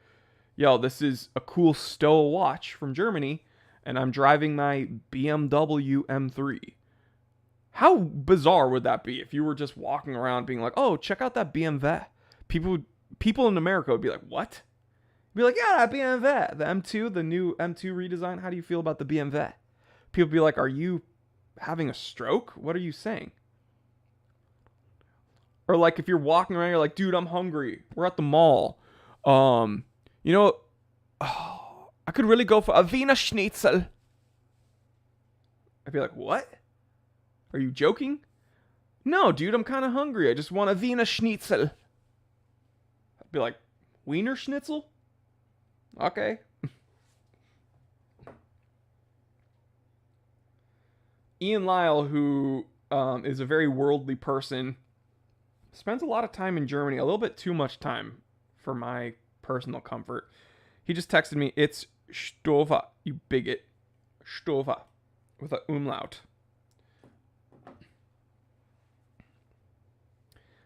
S1: yo, this is a cool Stoa watch from Germany, and I'm driving my BMW M3. How bizarre would that be if you were just walking around being like, oh, check out that BMW? People in America would be like, what? Be like, yeah, that BMW, the M2, the new M2 redesign. How do you feel about the BMW? People be like, are you having a stroke? What are you saying? Or like if you're walking around, you're like, dude, I'm hungry. We're at the mall. You know, I could really go for a Wiener Schnitzel. I'd be like, what? Are you joking? No, dude, I'm kind of hungry. I just want a Wiener Schnitzel. I'd be like, Wiener Schnitzel? Okay. Ian Lyle, who is a very worldly person, spends a lot of time in Germany, a little bit too much time for my personal comfort. He just texted me, it's Stova, you bigot. Stova, with a umlaut.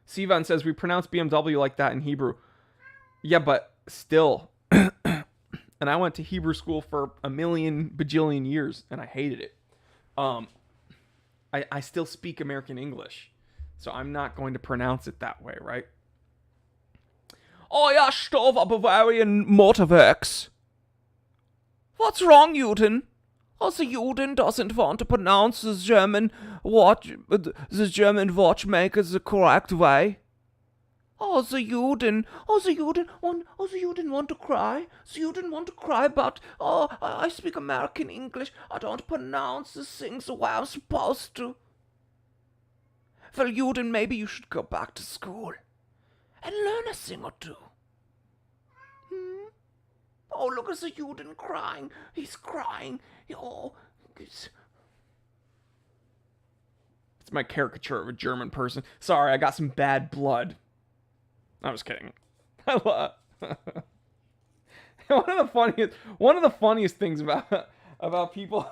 S1: Sivan says, we pronounce BMW like that in Hebrew. Yeah, but still. And I went to Hebrew school for a million bajillion years, and I hated it. I still speak American English, so I'm not going to pronounce it that way, right? Oh ja, Stoff, Bavarian Motorworks. What's wrong, Juden? Oh, the Juden doesn't want to pronounce the German watchmaker the correct way. Oh, the Juden want to cry. The Juden want to cry, but I speak American English. I don't pronounce the things the way I'm supposed to. Well, Juden, maybe you should go back to school and learn a thing or two. Oh, look at the Juden crying. He's crying. Oh, it's my caricature of a German person. Sorry, I got some bad blood. I was kidding. One of the funniest things about people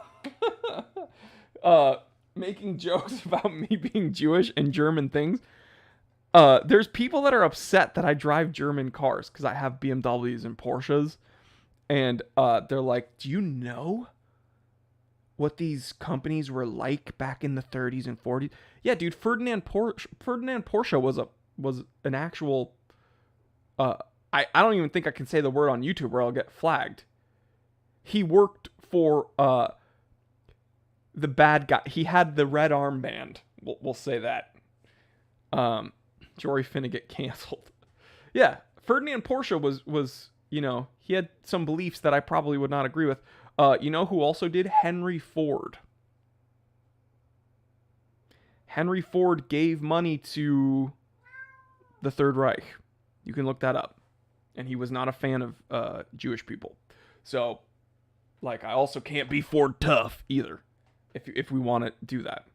S1: making jokes about me being Jewish and German things. There's people that are upset that I drive German cars because I have BMWs and Porsches, and they're like, "Do you know what these companies were like back in the 30s and 40s?" Yeah, dude, Ferdinand Porsche was an actual. I don't even think I can say the word on YouTube or I'll get flagged. He worked for the bad guy. He had the red armband. We'll say that. Jory finna get canceled. Yeah, Ferdinand Porsche was he had some beliefs that I probably would not agree with. You know who also did? Henry Ford. Henry Ford gave money to the Third Reich. You can look that up. And he was not a fan of Jewish people. So, like, I also can't be Ford tough either, if we want to do that.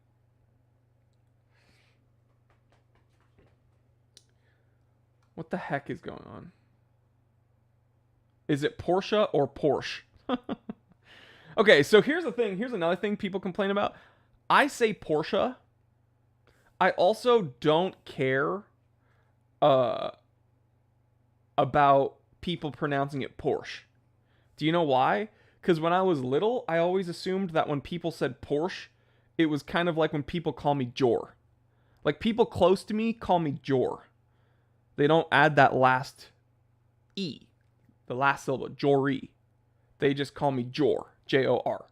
S1: What the heck is going on? Is it Porsche or Porsche? Okay, so here's the thing. Here's another thing people complain about. I say Porsche. I also don't care about people pronouncing it Porsche. Do you know why? Because when I was little, I always assumed that when people said Porsche, it was kind of like when people call me Jor. Like, people close to me call me Jor. They don't add that last E, the last syllable, Jory. They just call me Jor, Jor.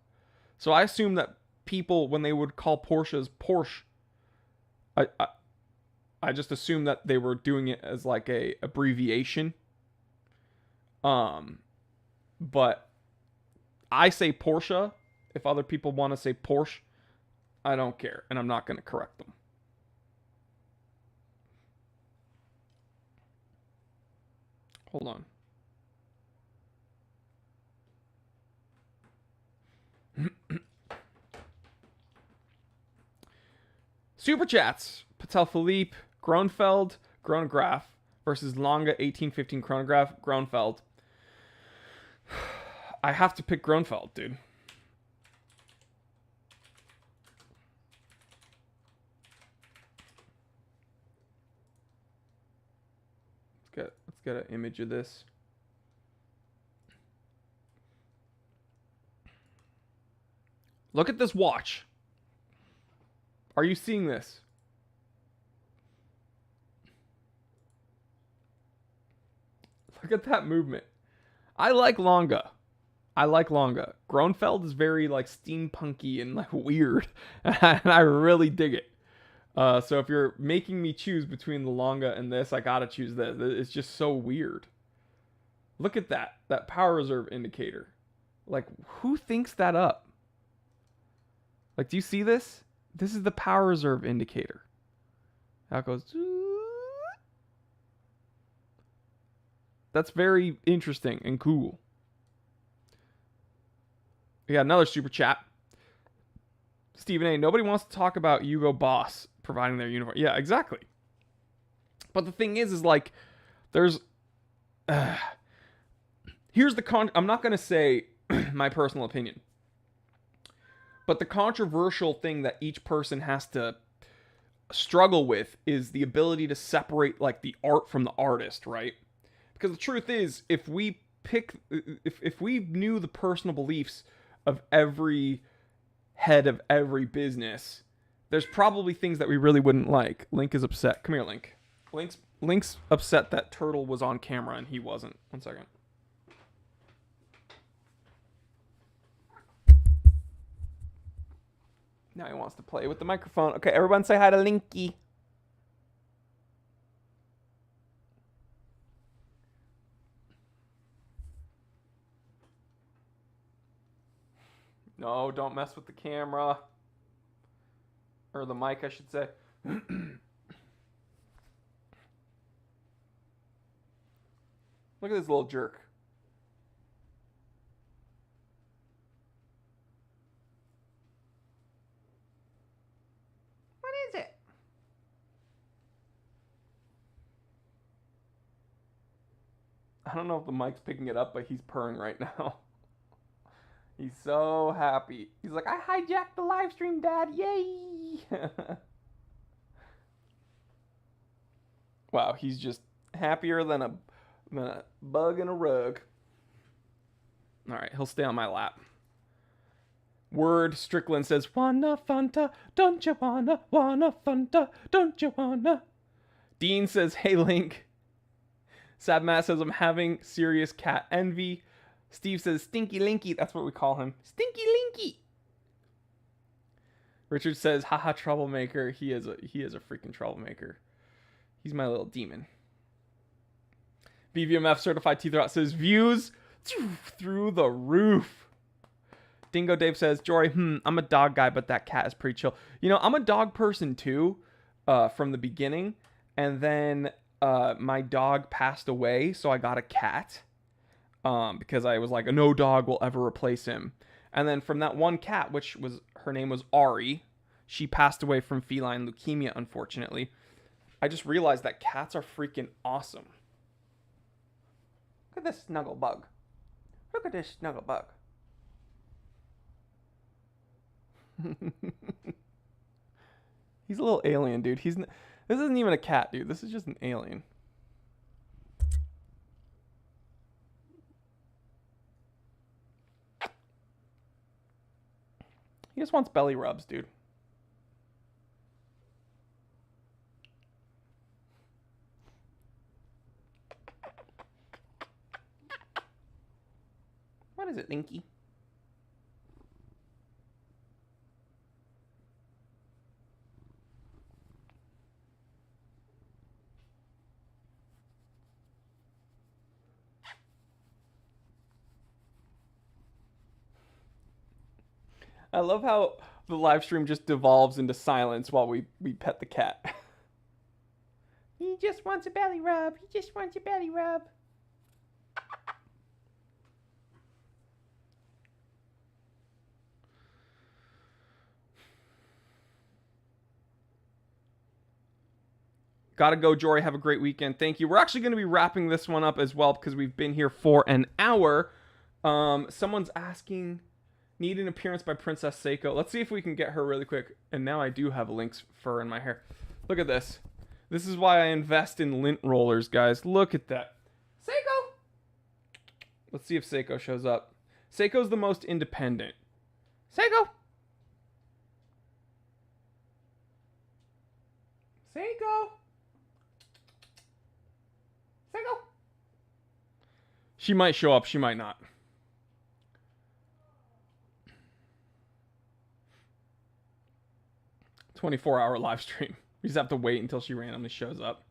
S1: So I assumed that people, when they would call Porsches Porsche, I just assumed that they were doing it as like a abbreviation. But I say Porsche. If other people want to say Porsche, I don't care, and I'm not going to correct them. Hold on. Super chats. Patel Philippe, Gronfeld, Gronograph versus Longa 1815 chronograph, Gronfeld. I have to pick Gronfeld, dude. Let's get an image of this. Look at this watch. Are you seeing this? Look at that movement. I like Longa. Gronfeld is very like steampunky and like weird, and I really dig it. So if you're making me choose between the Longa and this, I gotta choose this. It's just so weird. Look at that power reserve indicator. Like, who thinks that up? Like, do you see this? This is the power reserve indicator. How it goes. That's very interesting and cool. We got another super chat. Stephen A. Nobody wants to talk about Hugo Boss providing their uniform. Yeah, exactly. But the thing is like, there's... here's the I'm not going to say my personal opinion. But the controversial thing that each person has to struggle with is the ability to separate like the art from the artist, right? Because the truth is, if we knew the personal beliefs of every head of every business, there's probably things that we really wouldn't like. Link is upset. Come here, Link. Link's upset that Turtle was on camera and he wasn't. 1 second. Now he wants to play with the microphone. Okay, everyone say hi to Linky. No, don't mess with the camera. Or the mic, I should say. Look at this little jerk. What is it? I don't know if the mic's picking it up, but he's purring right now. He's so happy. He's like, I hijacked the live stream, Dad. Yay! Wow, he's just happier than a bug in a rug. All right, he'll stay on my lap. Word Strickland says, wanna Fanta, don't you wanna Fanta, don't you wanna? Dean says, hey Link. Sad Matt says, I'm having serious cat envy. Steve says, Stinky Linky. That's what we call him. Stinky Linky. Richard says, haha, troublemaker. He is a freaking troublemaker. He's my little demon. BVMF certified teeth rot says, views through the roof. Dingo Dave says, Jory, I'm a dog guy, but that cat is pretty chill. You know, I'm a dog person too, from the beginning. And then my dog passed away, so I got a cat. Because I was like, no dog will ever replace him. And then from that one cat, her name was Ari, she passed away from feline leukemia, unfortunately. I just realized that cats are freaking awesome. Look at this snuggle bug. Look at this snuggle bug. He's a little alien, dude. This isn't even a cat, dude. This is just an alien. He just wants belly rubs, dude. What is it, Linky? I love how the live stream just devolves into silence while we pet the cat. He just wants a belly rub. He just wants a belly rub. Gotta go, Jory. Have a great weekend. Thank you. We're actually going to be wrapping this one up as well because we've been here for an hour. Someone's asking... Need an appearance by Princess Seiko. Let's see if we can get her really quick. And now I do have Link's fur in my hair. Look at this. This is why I invest in lint rollers, guys. Look at that. Seiko! Let's see if Seiko shows up. Seiko's the most independent. Seiko! Seiko! Seiko! She might show up. She might not. 24-hour live stream. We just have to wait until she randomly shows up.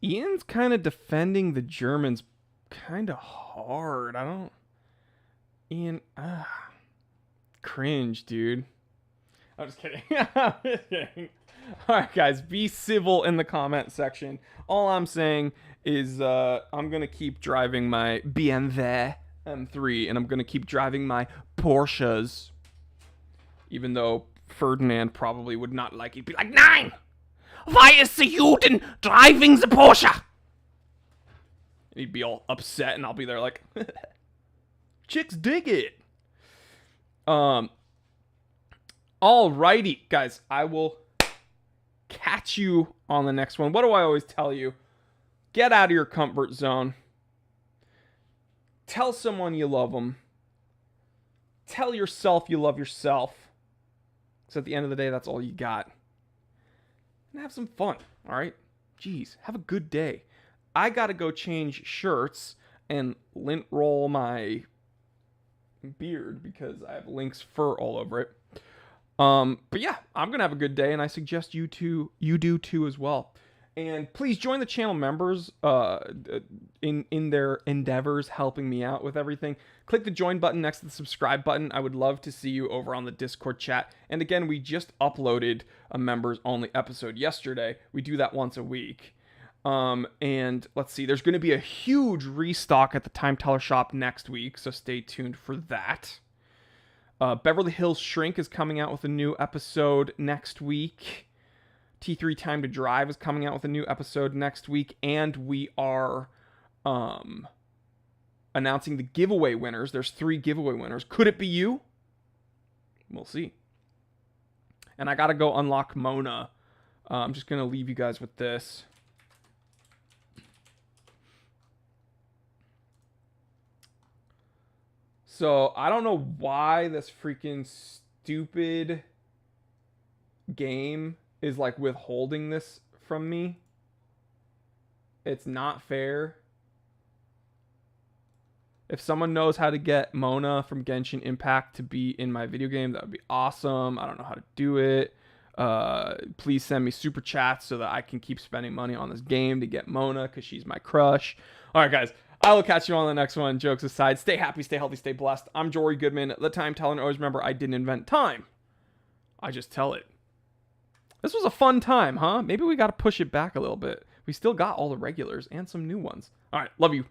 S1: Ian's kind of defending the Germans kind of hard. I don't... Ian... cringe, dude. I'm just kidding. I'm just kidding. Alright, guys. Be civil in the comment section. All I'm saying is I'm going to keep driving my BMW M3, and I'm going to keep driving my Porsches. Even though Ferdinand probably would not like it. He'd be like, Nein! Why is the Juden driving the Porsche? And he'd be all upset, and I'll be there like, chicks dig it. Alrighty, guys. I will catch you on the next one. What do I always tell you? Get out of your comfort zone. Tell someone you love them. Tell yourself you love yourself. Because at the end of the day, that's all you got. And have some fun, all right? Jeez, have a good day. I got to go change shirts and lint roll my beard because I have lynx fur all over it. But yeah, I'm going to have a good day, and I suggest you do too as well. And please join the channel members in their endeavors helping me out with everything. Click the join button next to the subscribe button. I would love to see you over on the Discord chat. And again, we just uploaded a members only episode yesterday. We do that once a week. And let's see, there's going to be a huge restock at the Time Teller shop next week, so stay tuned for that. Beverly Hills Shrink is coming out with a new episode next week. T3 Time to Drive is coming out with a new episode next week, and we are announcing the giveaway winners. There's 3 giveaway winners. Could it be you? We'll see. And I gotta go unlock Mona. I'm just gonna leave you guys with this. So I don't know why this freaking stupid game is like withholding this from me. It's not fair. If someone knows how to get Mona from Genshin Impact to be in my video game, that would be awesome. I don't know how to do it. Please send me super chats so that I can keep spending money on this game to get Mona because she's my crush. All right, guys. I will catch you on the next one. Jokes aside, stay happy, stay healthy, stay blessed. I'm Jory Goodman, the Time Teller, and always remember, I didn't invent time. I just tell it. This was a fun time, huh? Maybe we got to push it back a little bit. We still got all the regulars and some new ones. All right, love you.